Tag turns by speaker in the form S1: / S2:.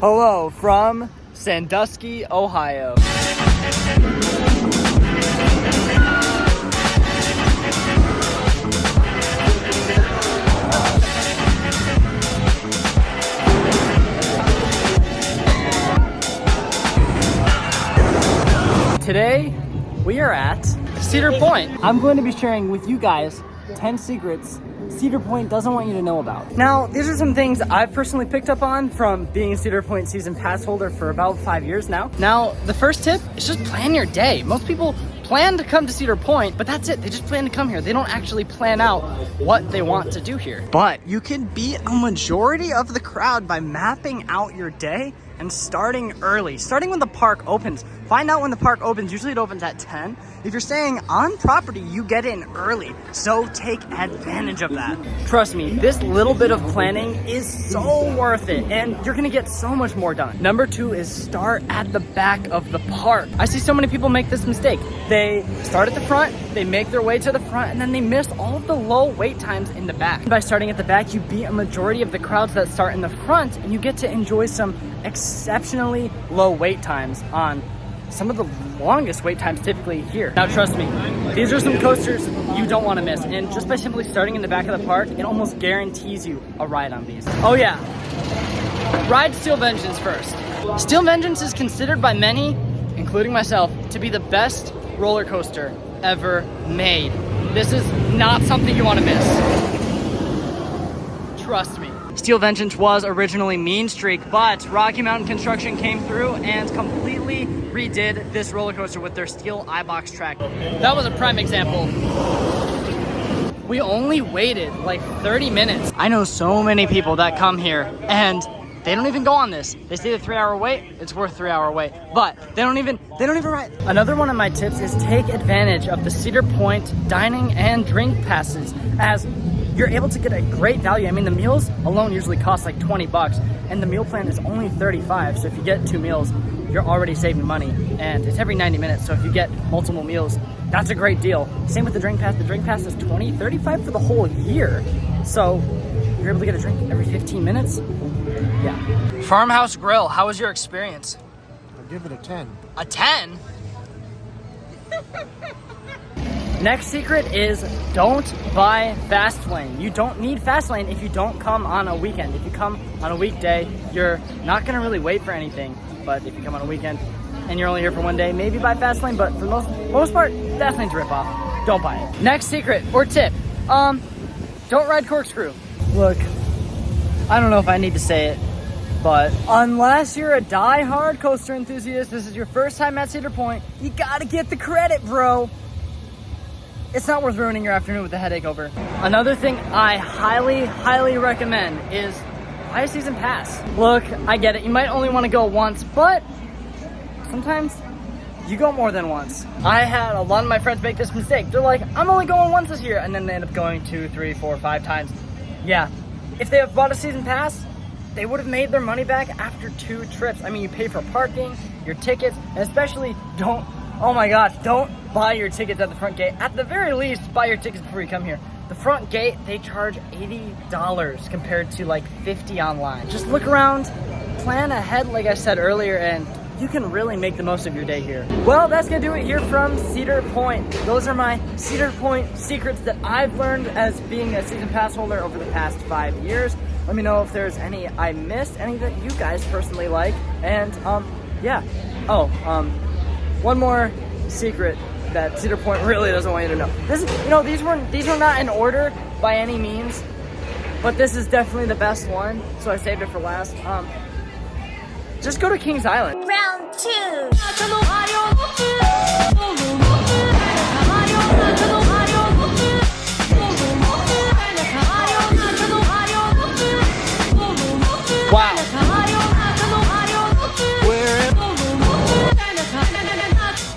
S1: Hello from Sandusky, Ohio. Today, we are at Cedar Point. I'm going to be sharing with you guys 10 secrets Cedar Point doesn't want you to know about. Now, these are some things I've personally picked up on from being a Cedar Point season pass holder for about 5 years now. Now, the first tip is just plan your day. Most people plan to come to Cedar Point, but that's it. They just plan to come here. They don't actually plan out what they want to do here. But you can beat a majority of the crowd by mapping out your day and starting early. Starting when the park opens. Find out when the park opens. Usually it opens at 10. If you're staying on property, you get in early. So take advantage of that. Trust me, this little bit of planning is so worth it, and you're gonna get so much more done. Number 2 is start at the back of the park. I see so many people make this mistake. They start at the front, they make their way to the front, and then they miss all of the low wait times in the back. By starting at the back, you beat a majority of the crowds that start in the front, and you get to enjoy some exceptionally low wait times on some of the longest wait times typically here. Now trust me, these are some coasters you don't want to miss, and just by simply starting in the back of the park, it almost guarantees you a ride on these. Oh yeah, ride Steel Vengeance first. Steel Vengeance is considered by many, including myself, to be the best roller coaster ever made. This is not something you want to miss. Trust me. Steel Vengeance was originally Mean Streak, but Rocky Mountain Construction came through and completely redid this roller coaster with their steel I-box track. That was a prime example. We only waited like 30 minutes. I know so many people that come here and they don't even go on this. They say the 3-hour wait, it's worth 3-hour wait, but they don't even ride. Another one of my tips is take advantage of the Cedar Point dining and drink passes, as you're able to get a great value. I mean, the meals alone usually cost like 20 bucks, and the meal plan is only 35. So if you get 2 meals, you're already saving money, and it's every 90 minutes. So if you get multiple meals, that's a great deal. Same with the drink pass. The drink pass is 20, 35 for the whole year. So you're able to get a drink every 15 minutes. Yeah. Farmhouse Grill, how was your experience?
S2: I'll give it a 10.
S1: A 10? Next secret is don't buy fast lane. You don't need fast lane if you don't come on a weekend. If you come on a weekday, you're not gonna really wait for anything. But if you come on a weekend and you're only here for one day, maybe buy fast lane, but for the most part, fast lane's a ripoff. Don't buy it. Next secret or tip, don't ride corkscrew. Look, I don't know if I need to say it, but unless you're a die-hard coaster enthusiast, this is your first time at Cedar Point, you gotta get the credit, bro. It's not worth ruining your afternoon with a headache over. Another thing I highly, highly recommend is buy a season pass. Look, I get it. You might only want to go once, but sometimes you go more than once. I had a lot of my friends make this mistake. They're like, I'm only going once this year, and then they end up going 2, 3, 4, 5 times. Yeah, if they have bought a season pass, they would have made their money back after 2 trips. I mean, you pay for parking, your tickets, and especially don't buy your tickets at the front gate. At the very least, buy your tickets before you come here. The front gate, they charge $80 compared to like $50 online. Just look around, plan ahead like I said earlier, and you can really make the most of your day here. Well, that's gonna do it here from Cedar Point. Those are my Cedar Point secrets that I've learned as being a season pass holder over the past 5 years. Let me know if there's any I missed, any that you guys personally like, and yeah. One more secret that Cedar Point really doesn't want you to know. This is, these were not in order by any means, but this is definitely the best one, so I saved it for last. Just go to Kings Island.
S3: Round 2.